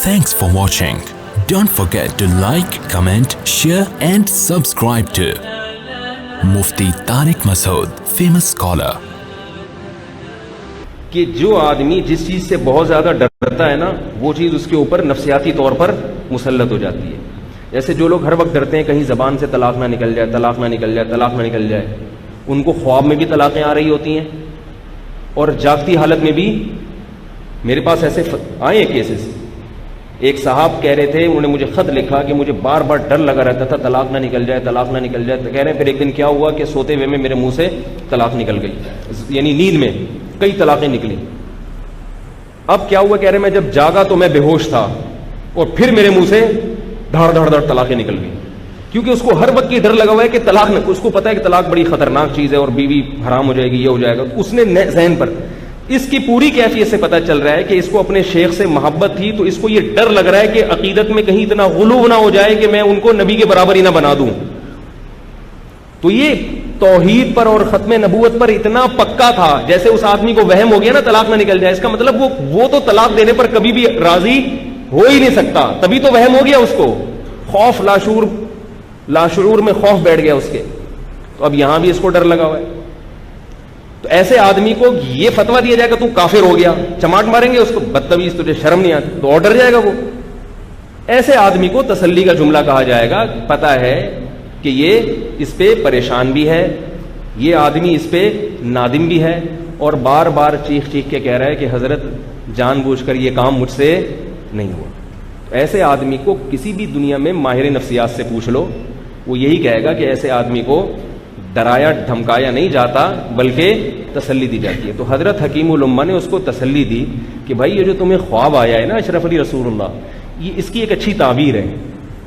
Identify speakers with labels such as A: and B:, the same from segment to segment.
A: Thanks for watching. Don't forget to like, comment, share and subscribe to Mufti Tariq Masood, famous scholar.
B: کہ جو آدمی جس چیز سے بہت زیادہ ڈرتا ہے نا وہ چیز اس کے اوپر نفسیاتی طور پر مسلط ہو جاتی ہے. جیسے جو لوگ ہر وقت ڈرتے ہیں کہیں زبان سے طلاق نہ نکل جائے, طلاق نہ نکل جائے, طلاق نہ نکل جائے, ان کو خواب میں بھی طلاقیں آ رہی ہوتی ہیں اور جاگتی حالت میں بھی. میرے پاس ایسے آئے ہیں کیسز. ایک صاحب کہہ رہے تھے, انہوں نے مجھے خط لکھا کہ مجھے بار بار ڈر لگا رہتا تھا طلاق نہ نکل جائے, طلاق نہ نکل جائے. تو کہہ رہے ہیں پھر ایک دن کیا ہوا کہ سوتے ہوئے میں میرے منہ سے طلاق نکل گئی, یعنی نیند میں کئی طلاقیں نکلی. اب کیا ہوا, کہہ رہے میں جب جاگا تو میں بے ہوش تھا اور پھر میرے منہ سے دھڑ دھڑ دھڑ طلاقیں نکل گئی, کیونکہ اس کو ہر وقت کی ڈر لگا ہوا ہے کہ طلاق نہ, اس کو پتا ہے کہ طلاق بڑی خطرناک چیز ہے اور بیوی حرام ہو جائے گی, یہ ہو جائے گا. اس نے ذہن پر اس کی پوری کیفیت سے پتہ چل رہا ہے کہ اس کو اپنے شیخ سے محبت تھی, تو اس کو یہ ڈر لگ رہا ہے کہ عقیدت میں کہیں اتنا غلو نہ ہو جائے کہ میں ان کو نبی کے برابر ہی نہ بنا دوں. تو یہ توحید پر اور ختم نبوت پر اتنا پکا تھا, جیسے اس آدمی کو وہم ہو گیا نا طلاق نہ نکل جائے, اس کا مطلب وہ تو طلاق دینے پر کبھی بھی راضی ہو ہی نہیں سکتا, تبھی تو وہم ہو گیا اس کو. خوف لاشعور میں خوف بیٹھ گیا اس کے. تو اب یہاں بھی اس کو ڈر لگا ہوا ہے. تو ایسے آدمی کو یہ فتویٰ دیا جائے گا تو کافر ہو گیا, چماٹ ماریں گے اس کو, بدتمیز, تجھے شرم نہیں آتی, تو اور ڈر جائے گا وہ. ایسے آدمی کو تسلی کا جملہ کہا جائے گا, پتہ ہے کہ یہ اس پہ پریشان بھی ہے, یہ آدمی اس پہ نادم بھی ہے, اور بار بار چیخ چیخ کے کہہ رہا ہے کہ حضرت جان بوجھ کر یہ کام مجھ سے نہیں ہوا. تو ایسے آدمی کو کسی بھی دنیا میں ماہر نفسیات سے پوچھ لو, وہ یہی کہے گا کہ ایسے آدمی کو ڈرایا دھمکایا نہیں جاتا بلکہ تسلی دی جاتی ہے. تو حضرت حکیم الامہ نے اس کو تسلی دی کہ بھائی یہ جو تمہیں خواب آیا ہے نا اشرف علی رسول اللہ, یہ اس کی ایک اچھی تعبیر ہے.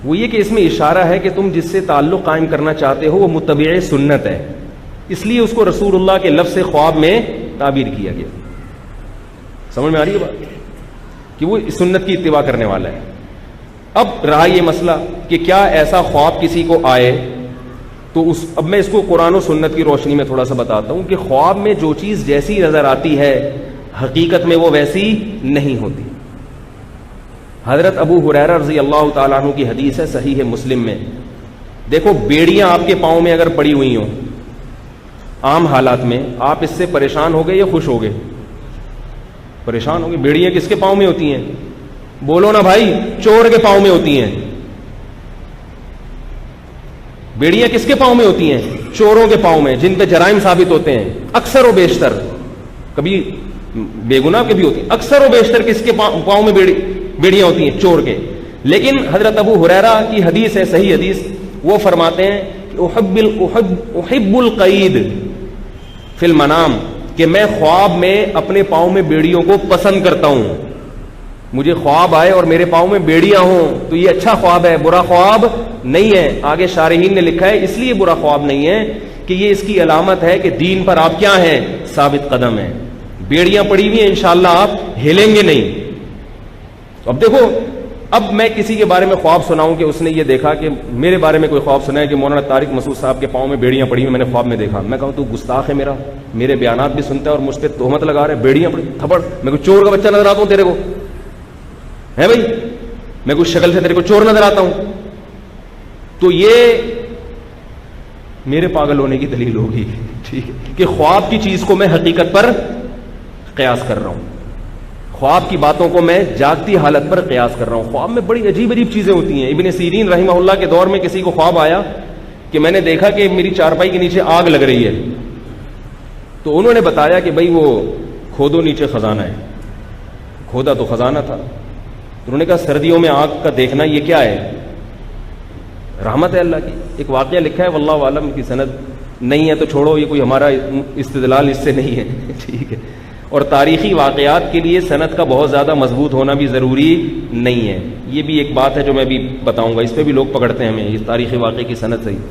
B: وہ یہ کہ اس میں اشارہ ہے کہ تم جس سے تعلق قائم کرنا چاہتے ہو وہ متبع سنت ہے, اس لیے اس کو رسول اللہ کے لفظ سے خواب میں تعبیر کیا گیا. سمجھ میں آ رہی ہے بات کہ وہ سنت کی اتباع کرنے والا ہے. اب رہا یہ مسئلہ کہ کیا ایسا خواب کسی کو آئے, تو اب میں اس کو قرآن و سنت کی روشنی میں تھوڑا سا بتاتا ہوں کہ خواب میں جو چیز جیسی نظر آتی ہے حقیقت میں وہ ویسی نہیں ہوتی. حضرت ابو ہریرہ رضی اللہ تعالیٰ عنہ کی حدیث ہے صحیح مسلم میں. دیکھو بیڑیاں آپ کے پاؤں میں اگر پڑی ہوئی ہوں عام حالات میں, آپ اس سے پریشان ہو گئے یا خوش ہو گئے؟ پریشان ہو گئے. بیڑیاں کس کے پاؤں میں ہوتی ہیں؟ بولو نا بھائی, چور کے پاؤں میں ہوتی ہیں. بیڑیاں کس کے پاؤں میں ہوتی ہیں؟ چوروں کے پاؤں میں, جن پہ جرائم ثابت ہوتے ہیں. اکثر و بیشتر, کبھی بے گناہ کے بھی ہوتی ہیں, اکثر و بیشتر کس کے پاؤں میں بیڑیاں ہوتی ہیں؟ چور کے. لیکن حضرت ابو ہریرہ کی حدیث ہے صحیح حدیث, وہ فرماتے ہیں کہ احب القید فی المنام, کہ میں خواب میں اپنے پاؤں میں بیڑیوں کو پسند کرتا ہوں. مجھے خواب آئے اور میرے پاؤں میں بیڑیاں ہوں تو یہ اچھا خواب ہے, برا خواب نہیں ہے. آگے شارحین نے لکھا ہے اس لیے برا خواب نہیں ہے کہ یہ اس کی علامت ہے کہ دین پر آپ کیا ہیں, ثابت قدم ہیں. بیڑیاں پڑی ہوئی ہیں, انشاءاللہ آپ ہلیں گے نہیں. اب دیکھو, اب میں کسی کے بارے میں خواب سناؤں کہ اس نے یہ دیکھا, کہ میرے بارے میں کوئی خواب سنا ہے کہ مولانا طارق مسعود صاحب کے پاؤں میں بیڑیاں پڑی ہوئی, میں نے خواب میں دیکھا. میں کہوں تو گستاخ ہے, میرے بیانات بھی سنتا ہے اور مجھ پہ تہمت لگا رہے, بیڑیاں پڑی, تھپڑ. میں کوئی چور کا بچہ نظر آتا ہوں تیرے کو ہے بھائی؟ میں کوئی شکل سے تیرے کو چور نظر آتا ہوں؟ تو یہ میرے پاگل ہونے کی دلیل ہوگی, ٹھیک ہے, کہ خواب کی چیز کو میں حقیقت پر قیاس کر رہا ہوں, خواب کی باتوں کو میں جاگتی حالت پر قیاس کر رہا ہوں. خواب میں بڑی عجیب عجیب چیزیں ہوتی ہیں. ابن سیرین رحمہ اللہ کے دور میں کسی کو خواب آیا کہ میں نے دیکھا کہ میری چارپائی کے نیچے آگ لگ رہی ہے. تو انہوں نے بتایا کہ بھائی وہ کھودو نیچے خزانہ ہے. کھودا تو خزانہ تھا. انہوں نے کہا سردیوں میں آگ کا دیکھنا یہ کیا ہے؟ رحمت ہے اللہ کی. ایک واقعہ لکھا ہے, واللہ عالم کی سند نہیں ہے تو چھوڑو, یہ کوئی ہمارا استدلال اس سے نہیں ہے, ٹھیک ہے. اور تاریخی واقعات کے لیے سند کا بہت زیادہ مضبوط ہونا بھی ضروری نہیں ہے. یہ بھی ایک بات ہے جو میں بھی بتاؤں گا, اس پہ بھی لوگ پکڑتے ہیں ہمیں, اس تاریخی واقعے کی سند صحیح.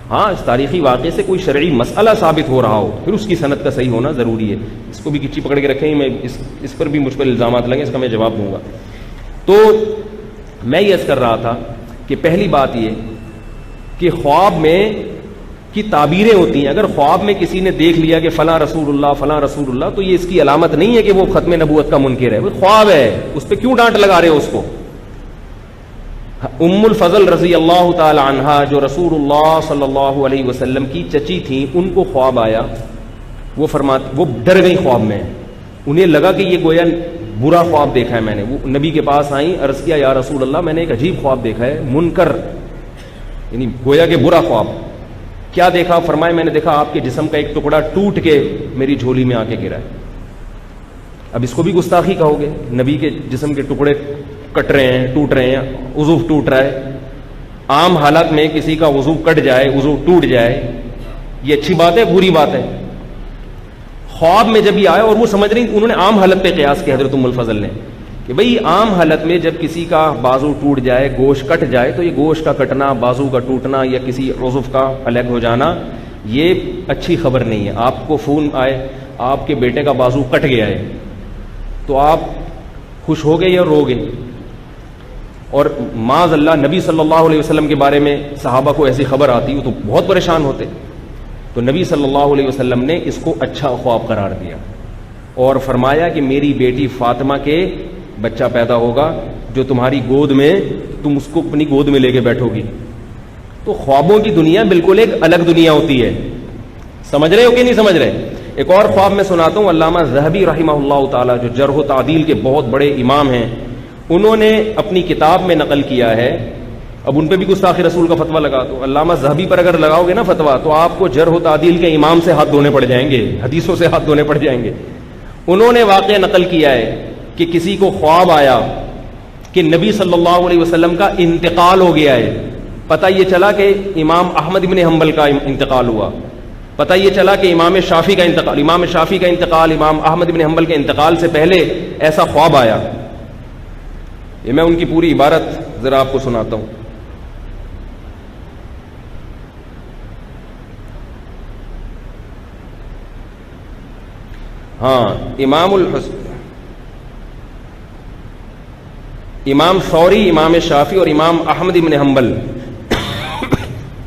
B: ہاں, اس تاریخی واقعے سے کوئی شرعی مسئلہ ثابت ہو رہا ہو پھر اس کی سند کا صحیح ہونا ضروری ہے. اس کو بھی کچی پکڑ کے رکھیں, میں اس پر بھی مجھ پر الزامات لگیں, اس کا میں جواب دوں گا. تو میں یہ عرض کر رہا تھا کہ پہلی بات یہ کہ خواب میں کی تعبیریں ہوتی ہیں. اگر خواب میں کسی نے دیکھ لیا کہ فلاں رسول اللہ فلاں رسول اللہ, تو یہ اس کی علامت نہیں ہے کہ وہ ختم نبوت کا منکر ہے. وہ خواب ہے, اس پہ کیوں ڈانٹ لگا رہے ہو اس کو؟ ام الفضل رضی اللہ تعالی عنہا جو رسول اللہ صلی اللہ علیہ وسلم کی چچی تھیں، ان کو خواب آیا. وہ ڈر گئی خواب میں. انہیں لگا کہ یہ گویا برا خواب دیکھا ہے میں نے. وہ نبی کے پاس آئیں، عرض کیا یا رسول اللہ میں نے ایک عجیب خواب دیکھا ہے، منکر یعنی گویا کہ برا خواب. کیا دیکھا؟ فرمائے میں نے دیکھا آپ کے جسم کا ایک ٹکڑا ٹوٹ کے میری جھولی میں آ کے گرا ہے. اب اس کو بھی گستاخی کہو گے؟ نبی کے جسم کے ٹکڑے کٹ رہے ہیں، ٹوٹ رہے ہیں، عضو ٹوٹ رہا ہے. عام حالات میں کسی کا وضو کٹ جائے، وضو ٹوٹ جائے، یہ اچھی بات ہے بری بات ہے؟ خواب میں جب یہ آیا اور وہ سمجھ رہی، انہوں نے عام حالت پہ قیاس کیا حضرت ام الفضل نے کہ بھئی عام حالت میں جب کسی کا بازو ٹوٹ جائے، گوشت کٹ جائے، تو یہ گوشت کا کٹنا، بازو کا ٹوٹنا یا کسی عضو کا الگ ہو جانا یہ اچھی خبر نہیں ہے. آپ کو فون آئے آپ کے بیٹے کا بازو کٹ گیا ہے تو آپ خوش ہو گئے یا رو گئے؟ اور معاذ اللہ نبی صلی اللہ علیہ وسلم کے بارے میں صحابہ کو ایسی خبر آتی وہ تو بہت پریشان ہوتے. تو نبی صلی اللہ علیہ وسلم نے اس کو اچھا خواب قرار دیا اور فرمایا کہ میری بیٹی فاطمہ کے بچہ پیدا ہوگا جو تمہاری گود میں، تم اس کو اپنی گود میں لے کے بیٹھو گی. تو خوابوں کی دنیا بالکل ایک الگ دنیا ہوتی ہے. سمجھ رہے ہو کہ نہیں سمجھ رہے؟ ایک اور خواب میں سناتا ہوں. علامہ ذہبی رحمہ اللہ تعالی جو جرح و تعدیل کے بہت بڑے امام ہیں، انہوں نے اپنی کتاب میں نقل کیا ہے. اب ان پہ بھی گستاخی رسول کا فتویٰ لگا دو. علامہ ذہبی پر اگر لگاؤ گے نا فتویٰ تو آپ کو جرح و تعدیل کے امام سے ہاتھ دھونے پڑ جائیں گے، حدیثوں سے ہاتھ دھونے پڑ جائیں گے. انہوں نے واقعہ نقل کیا ہے کہ کسی کو خواب آیا کہ نبی صلی اللہ علیہ وسلم کا انتقال ہو گیا ہے. پتہ یہ چلا کہ امام احمد بن حنبل کا انتقال ہوا. پتہ یہ چلا کہ امام شافعی کا انتقال، امام احمد بن حنبل کے انتقال سے پہلے ایسا خواب آیا. یہ میں ان کی پوری عبارت ذرا آپ کو سناتا ہوں. ہاں، امام ثوری، امام شافعی اور امام احمد بن حنبل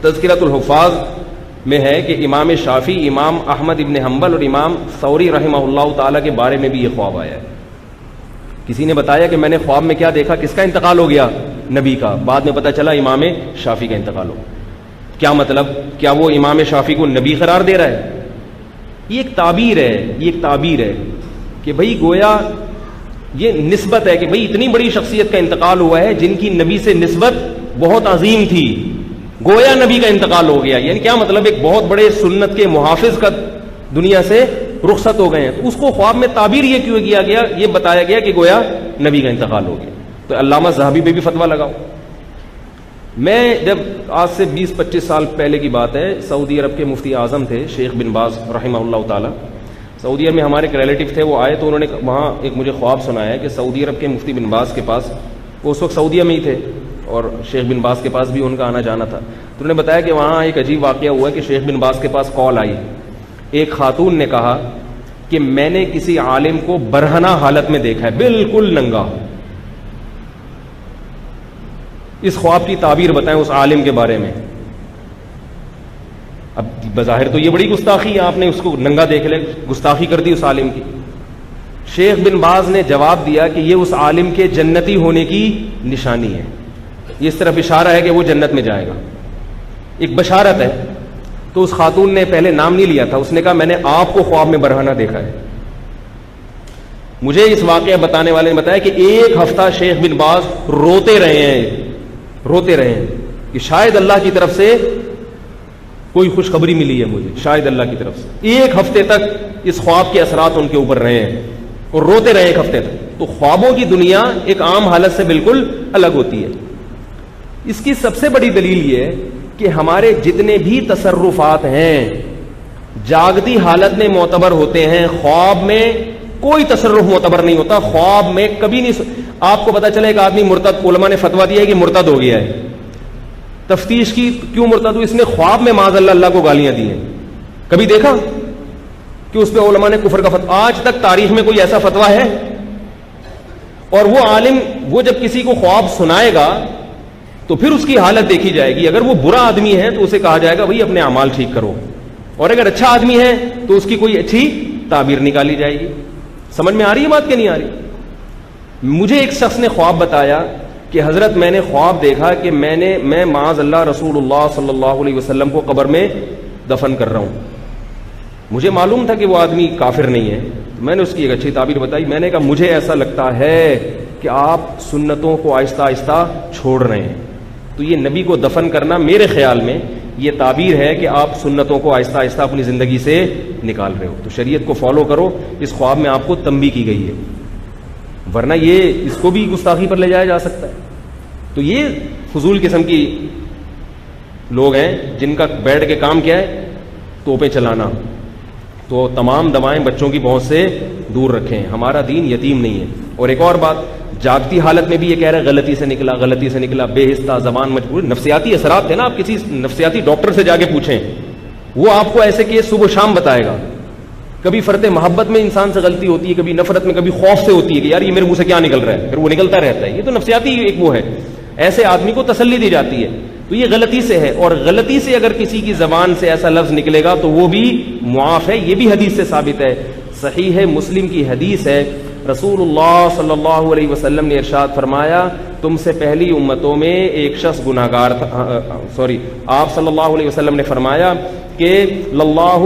B: تذکرۃ الحفاظ میں ہے کہ امام شافعی، امام احمد بن حنبل اور امام ثوری رحمہ اللہ تعالی کے بارے میں بھی یہ خواب آیا ہے. کسی نے بتایا کہ میں نے خواب میں کیا دیکھا، کس کا انتقال ہو گیا؟ نبی کا. بعد میں پتہ چلا امام شافعی کا انتقال ہو. کیا مطلب؟ کیا وہ امام شافعی کو نبی قرار دے رہا ہے؟ یہ ایک تعبیر ہے کہ بھئی گویا یہ نسبت ہے کہ بھئی اتنی بڑی شخصیت کا انتقال ہوا ہے جن کی نبی سے نسبت بہت عظیم تھی، گویا نبی کا انتقال ہو گیا. یعنی کیا مطلب؟ ایک بہت بڑے سنت کے محافظ کا دنیا سے رخصت ہو گئے ہیں. تو اس کو خواب میں تعبیر یہ کیوں کیا گیا؟ یہ بتایا گیا کہ گویا نبی کا انتقال ہو گیا. تو علامہ ذہبی پہ بھی فتویٰ لگاؤ. میں جب آج سے 20-25 سال پہلے کی بات ہے، سعودی عرب کے مفتی اعظم تھے شیخ بن باز رحمہ اللہ تعالی. سعودی عرب میں ہمارے ایک ریلیٹو تھے، وہ آئے تو انہوں نے وہاں ایک مجھے خواب سنایا کہ سعودی عرب کے مفتی بن باز کے پاس، وہ اس وقت سعودیہ میں ہی تھے اور شیخ بن باز کے پاس بھی ان کا آنا جانا تھا. تو انہوں نے بتایا کہ وہاں ایک عجیب واقعہ ہوا کہ شیخ بن باز کے پاس کال آئی. ایک خاتون نے کہا کہ میں نے کسی عالم کو برہنہ حالت میں دیکھا ہے، بالکل ننگا. اس خواب کی تعبیر بتائیں اس عالم کے بارے میں. اب بظاہر تو یہ بڑی گستاخی ہے، آپ نے اس کو ننگا دیکھ لے، گستاخی کر دی اس عالم کی. شیخ بن باز نے جواب دیا کہ یہ اس عالم کے جنتی ہونے کی نشانی ہے، یہ اس طرف اشارہ ہے کہ وہ جنت میں جائے گا، ایک بشارت ہے. تو اس خاتون نے پہلے نام نہیں لیا تھا، اس نے کہا میں نے آپ کو خواب میں برہنہ دیکھا ہے. مجھے اس واقعہ بتانے والے نے بتایا کہ ایک ہفتہ شیخ بن باز روتے رہے ہیں کہ شاید اللہ کی طرف سے کوئی خوشخبری ملی ہے مجھے، شاید اللہ کی طرف سے. ایک ہفتے تک اس خواب کے اثرات ان کے اوپر رہے ہیں اور روتے رہے ایک ہفتے تک. تو خوابوں کی دنیا ایک عام حالت سے بالکل الگ ہوتی ہے. اس کی سب سے بڑی دلیل یہ ہے کہ ہمارے جتنے بھی تصرفات ہیں جاگتی حالت میں معتبر ہوتے ہیں، خواب میں کوئی تصرف معتبر نہیں ہوتا. خواب میں کبھی نہیں. آپ کو پتا چلے ایک آدمی مرتد، علماء نے فتویٰ دیا ہے کہ مرتد ہو گیا ہے. تفتیش کی کیوں مرتد ہو؟ اس نے خواب میں معاذ اللہ کو گالیاں دی ہیں. کبھی دیکھا کہ اس پہ علماء نے کفر کا فتویٰ؟ آج تک تاریخ میں کوئی ایسا فتویٰ ہے؟ اور وہ عالم وہ جب کسی کو خواب سنائے گا تو پھر اس کی حالت دیکھی جائے گی. اگر وہ برا آدمی ہے تو اسے کہا جائے گا بھائی اپنے اعمال ٹھیک کرو، اور اگر اچھا آدمی ہے تو اس کی کوئی اچھی تعبیر نکالی جائے گی. سمجھ میں آ رہی ہے بات کہ نہیں آ رہی؟ مجھے ایک شخص نے خواب بتایا کہ حضرت میں نے خواب دیکھا کہ میں معاذ اللہ رسول اللہ صلی اللہ علیہ وسلم کو قبر میں دفن کر رہا ہوں. مجھے معلوم تھا کہ وہ آدمی کافر نہیں ہے. میں نے اس کی ایک اچھی تعبیر بتائی. میں نے کہا مجھے ایسا لگتا ہے کہ آپ سنتوں کو آہستہ آہستہ چھوڑ رہے ہیں. تو یہ نبی کو دفن کرنا میرے خیال میں یہ تعبیر ہے کہ آپ سنتوں کو آہستہ آہستہ اپنی زندگی سے نکال رہے ہو. تو شریعت کو فالو کرو. اس خواب میں آپ کو تنبیہ کی گئی ہے, ورنہ یہ اس کو بھی گستاخی پر لے جایا جا سکتا ہے. تو یہ فضول قسم کی لوگ ہیں جن کا بیٹھ کے کام کیا ہے, توپیں چلانا. تو تمام دوائیں بچوں کی پہنچ سے دور رکھیں. ہمارا دین یتیم نہیں ہے. اور ایک اور بات, جاگتی حالت میں بھی یہ کہہ رہا ہے غلطی سے نکلا, بے حصہ, زبان مجبور. نفسیاتی اثرات تھے نا, آپ کسی نفسیاتی ڈاکٹر سے جا کے پوچھیں, وہ آپ کو ایسے کیس صبح و شام بتائے گا. کبھی فرط محبت میں انسان سے غلطی ہوتی ہے, کبھی نفرت میں, کبھی خوف سے ہوتی ہے کہ یار یہ میرے منہ سے کیا نکل رہا ہے, پھر وہ نکلتا رہتا ہے. یہ تو نفسیاتی ایک وہ ہے, ایسے آدمی کو تسلی دی جاتی ہے. تو یہ غلطی سے ہے, اور غلطی سے اگر کسی کی زبان سے ایسا لفظ نکلے گا تو وہ بھی معاف ہے. یہ بھی حدیث سے ثابت ہے, صحیح ہے مسلم کی حدیث ہے. رسول اللہ صلی اللہ علیہ وسلم نے ارشاد فرمایا, تم سے پہلی امتوں میں ایک شخص گناہگار تھا. آپ صلی اللہ علیہ وسلم نے فرمایا کہ للہ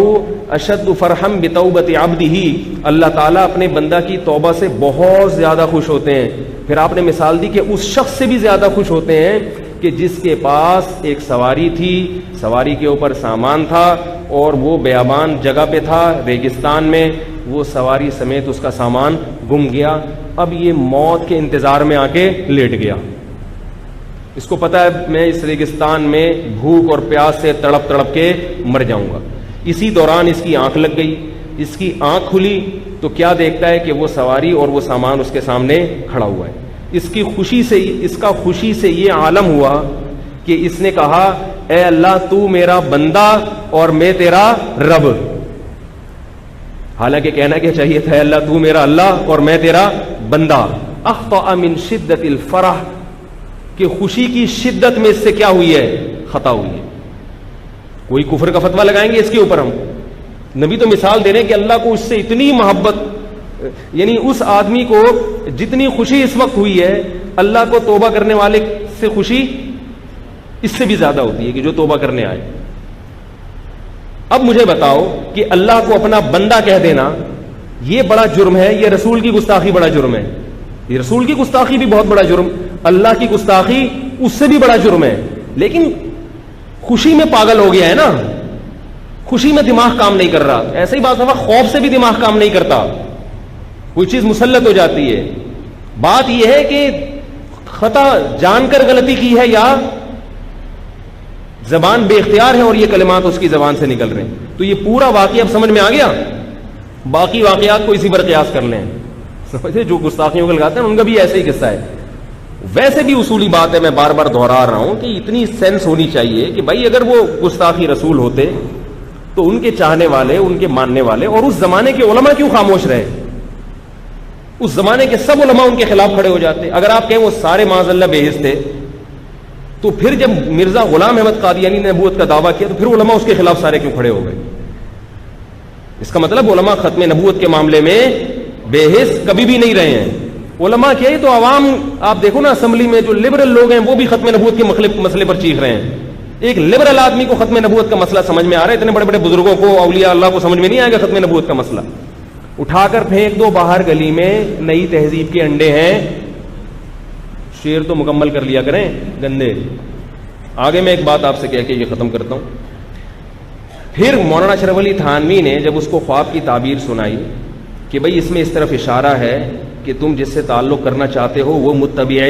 B: اشد فرحم بتوبت عبدہ, اللہ تعالیٰ اپنے بندہ کی توبہ سے بہت زیادہ خوش ہوتے ہیں. پھر آپ نے مثال دی کہ اس شخص سے بھی زیادہ خوش ہوتے ہیں کہ جس کے پاس ایک سواری تھی, سواری کے اوپر سامان تھا, اور وہ بیابان جگہ پہ تھا, ریگستان میں, وہ سواری سمیت اس کا سامان گم گیا. اب یہ موت کے انتظار میں آ کے لیٹ گیا. اس کو پتا ہے میں اس ریگستان میں بھوک اور پیاس سے تڑپ تڑپ کے مر جاؤں گا. اسی دوران اس کی آنکھ لگ گئی. اس کی آنکھ کھلی تو کیا دیکھتا ہے کہ وہ سواری اور وہ سامان اس کے سامنے کھڑا ہوا ہے. اس کا خوشی سے یہ عالم ہوا کہ اس نے کہا اے اللہ تو میرا بندہ اور میں تیرا رب. حالانکہ کہنا کیا چاہیے تھا, اللہ تو میرا اللہ اور میں تیرا بندہ. اخطأ من شدت الفرح, کہ خوشی کی شدت میں اس سے کیا ہوئی ہے, خطا ہوئی ہے. کوئی کفر کا فتویٰ لگائیں گے اس کے اوپر ہم؟ نبی تو مثال دے رہے ہیں کہ اللہ کو اس سے اتنی محبت, یعنی اس آدمی کو جتنی خوشی اس وقت ہوئی ہے, اللہ کو توبہ کرنے والے سے خوشی اس سے بھی زیادہ ہوتی ہے کہ جو توبہ کرنے آئے. اب مجھے بتاؤ کہ اللہ کو اپنا بندہ کہہ دینا یہ بڑا جرم ہے, یہ رسول کی گستاخی بڑا جرم ہے. یہ رسول کی گستاخی بھی بہت بڑا جرم, اللہ کی گستاخی اس سے بھی بڑا جرم ہے. لیکن خوشی میں پاگل ہو گیا ہے نا, خوشی میں دماغ کام نہیں کر رہا. ایسے ہی بات ہے, خوف سے بھی دماغ کام نہیں کرتا, کوئی چیز مسلط ہو جاتی ہے. بات یہ ہے کہ خطا جان کر غلطی کی ہے یا زبان بے اختیار ہے اور یہ کلمات اس کی زبان سے نکل رہے ہیں. تو یہ پورا واقعہ اب سمجھ میں آ گیا. باقی واقعات کو اسی پر قیاس کر لیں. سمجھے, جو گستاخیوں کو لگاتے ہیں ان کا بھی ایسے ہی قصہ ہے. ویسے بھی اصولی بات ہے, میں بار بار دہرا رہا ہوں کہ اتنی سینس ہونی چاہیے کہ بھائی اگر وہ گستاخی رسول ہوتے تو ان کے چاہنے والے, ان کے ماننے والے اور اس زمانے کے علماء کیوں خاموش رہے؟ اس زمانے کے سب علماء ان کے خلاف کھڑے ہو جاتے. اگر آپ کہیں وہ سارے معاذ اللہ بے حس تھے, تو پھر جب مرزا غلام احمد قادیانی نے نبوت کا دعویٰ کیا تو پھر علماء اس کے خلاف سارے کیوں کھڑے ہو گئے؟ اس کا مطلب علماء ختم نبوت کے معاملے میں بے حس کبھی بھی نہیں رہے ہیں. علماء کیا, تو عوام آپ دیکھو نا اسمبلی میں جو لبرل لوگ ہیں وہ بھی ختم نبوت کے مسئلے پر چیخ رہے ہیں. ایک لبرل آدمی کو ختم نبوت کا مسئلہ سمجھ میں آ رہا ہے, اتنے بڑے بڑے بزرگوں کو, اولیاء اللہ کو سمجھ میں نہیں آئے گا ختم نبوت کا مسئلہ. اٹھا کر پھینک دو باہر گلی میں, نئی تہذیب کے انڈے ہیں. شیر تو مکمل کر لیا کریں گندے. آگے میں ایک بات آپ سے کہہ کے یہ ختم کرتا ہوں. پھر مولانا اشرف علی تھانوی نے جب اس کو خواب کی تعبیر سنائی کہ بھئی اس میں اس طرف اشارہ ہے کہ تم جس سے تعلق کرنا چاہتے ہو وہ متبع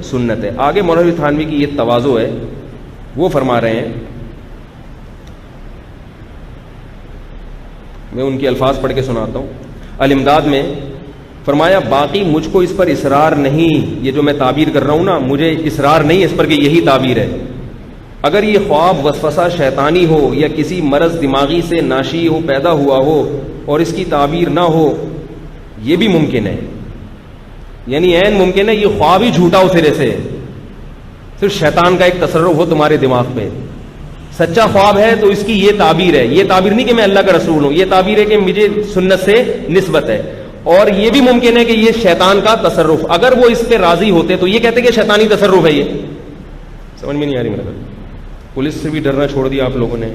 B: سنت ہے. آگے مولانا اشرف تھانوی کی یہ تواضع ہے, وہ فرما رہے ہیں, میں ان کے الفاظ پڑھ کے سناتا ہوں. الامداد میں فرمایا باقی مجھ کو اس پر اصرار نہیں, یہ جو میں تعبیر کر رہا ہوں نا مجھے اصرار نہیں اس پر کہ یہی تعبیر ہے. اگر یہ خواب وسوسہ شیطانی ہو یا کسی مرض دماغی سے ناشی ہو پیدا ہوا ہو اور اس کی تعبیر نہ ہو, یہ بھی ممکن ہے. یعنی عین ممکن ہے یہ خواب ہی جھوٹا ہو سرے سے, صرف شیطان کا ایک تصرف ہو تمہارے دماغ پہ. سچا خواب ہے تو اس کی یہ تعبیر ہے. یہ تعبیر نہیں کہ میں اللہ کا رسول ہوں, یہ تعبیر ہے کہ مجھے سنت سے نسبت ہے. اور یہ بھی ممکن ہے کہ یہ شیطان کا تصرف، اگر وہ اس پہ راضی ہوتے تو یہ کہتے کہ شیطانی تصرف ہے. یہ سمجھ میں نہیں آ رہی میرا. پولیس سے بھی ڈرنا چھوڑ دیا آپ لوگوں نے،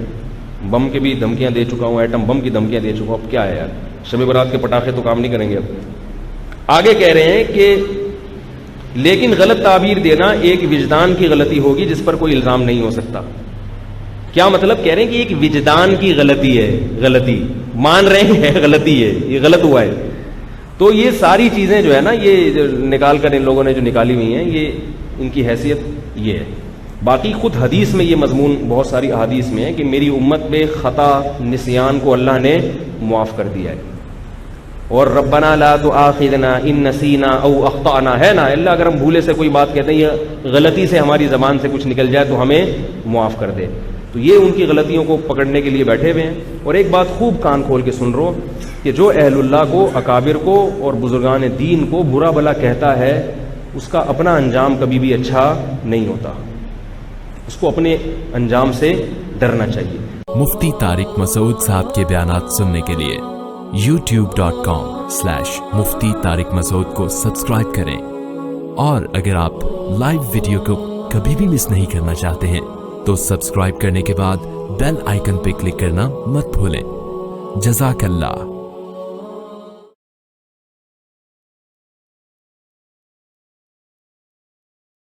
B: بم کے بھی دھمکیاں دے چکا ہوں، ایٹم بم کی دھمکیاں دے چکا ہوں. اب کیا ہے یار، شب برات کے پٹاخے تو کام نہیں کریں گے. اب آگے کہہ رہے ہیں کہ لیکن غلط تعبیر دینا ایک وجدان کی غلطی ہوگی جس پر کوئی الزام نہیں ہو سکتا. کیا مطلب؟ کہہ رہے ہیں کہ ایک وجدان کی غلطی ہے، غلطی مان رہے ہیں غلطی ہے، یہ غلط ہوا ہے. تو یہ ساری چیزیں جو ہے نا، یہ نکال کر ان لوگوں نے جو نکالی ہوئی ہیں، یہ ان کی حیثیت یہ ہے. باقی خود حدیث میں یہ مضمون بہت ساری احادیث میں ہے کہ میری امت میں خطا نسیان کو اللہ نے معاف کر دیا ہے. اور ربنا لا تؤاخذنا ان نسینا او اخطانا، ہے نا اللہ، اگر ہم بھولے سے کوئی بات کہتے ہیں، یہ غلطی سے ہماری زبان سے کچھ نکل جائے تو ہمیں معاف کر دے. تو یہ ان کی غلطیوں کو پکڑنے کے لیے بیٹھے ہوئے ہیں. اور ایک بات خوب کان کھول کے سن رہو کہ جو اہل اللہ کو، اکابر کو اور بزرگان دین کو برا بلا کہتا ہے، اس کا اپنا انجام کبھی بھی اچھا نہیں ہوتا. اس کو اپنے انجام سے ڈرنا چاہیے.
A: مفتی طارق مسعود صاحب کے بیانات سننے کے لیے youtube.com/مفتی طارق مسعود کو سبسکرائب کریں. اور اگر آپ لائیو ویڈیو کو کبھی بھی مس نہیں کرنا چاہتے ہیں تو سبسکرائب کرنے کے بعد بیل آئیکن پہ کلک کرنا مت بھولیں. جزاک اللہ.